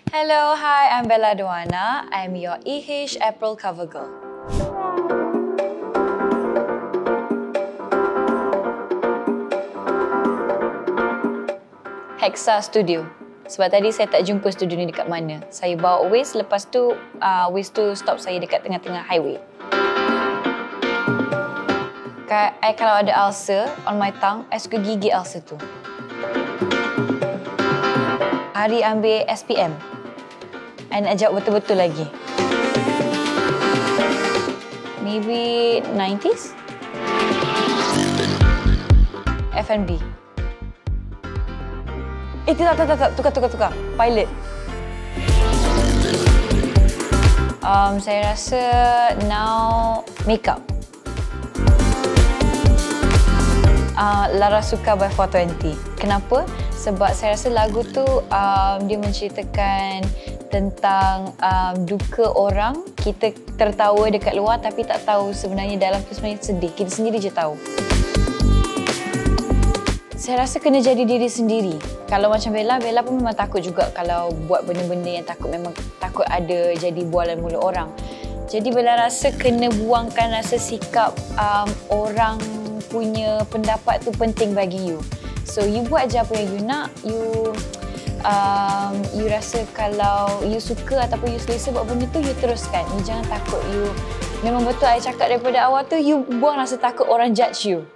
Hello, hi, I'm Bella Duana. I'm your EH April cover girl. Hexa Studio. Sebab tadi saya tak jumpa studio ni dekat mana. Saya bawa Waze, lepas tu Waze tu stop saya dekat tengah-tengah highway. Kalau ada ulcer on my tongue, I suka gigit ulcer tu. Hari ambil SPM. I nak jawab betul-betul lagi. Maybe 90s? F&B. Tak. Tukar. Pilot. Saya rasa now makeup. Lara Suka by 420. Kenapa? Sebab saya rasa lagu tu dia menceritakan tentang duka orang. Kita tertawa dekat luar tapi tak tahu sebenarnya dalam tu sebenarnya sedih. Kita sendiri je tahu. Saya rasa kena jadi diri sendiri. Kalau macam Bella pun memang takut juga kalau buat benda-benda yang memang takut ada jadi bualan mulut orang. Jadi Bella rasa kena buangkan rasa sikap orang punya pendapat tu penting bagi you. So you buat je apa yang you nak. You rasa kalau you suka ataupun you selesa buat benda tu, you teruskan. You jangan takut. You memang betul I cakap daripada awal tu, you buang rasa takut orang judge you.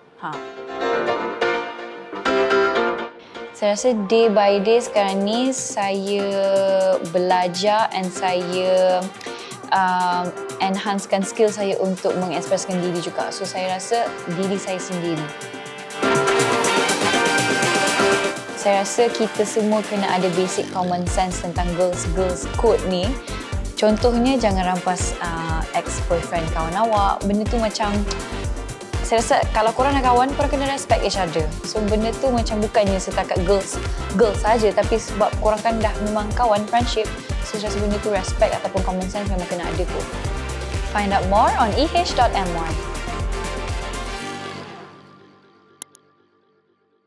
Saya rasa day by day sekarang ni saya belajar and saya enhancekan skill saya untuk mengekspreskan diri juga. So saya rasa diri saya sendiri. Saya rasa kita semua kena ada basic common sense tentang girls code ni. Contohnya jangan rampas ex-boyfriend kawan awak. Benda tu macam, saya rasa kalau korang nak kawan, korang kena respect each other. So benda tu macam bukannya setakat girls saja, tapi sebab korang kan dah memang kawan, friendship. So saya rasa benda tu respect ataupun common sense memang kena ada tu. Find out more on eh.my.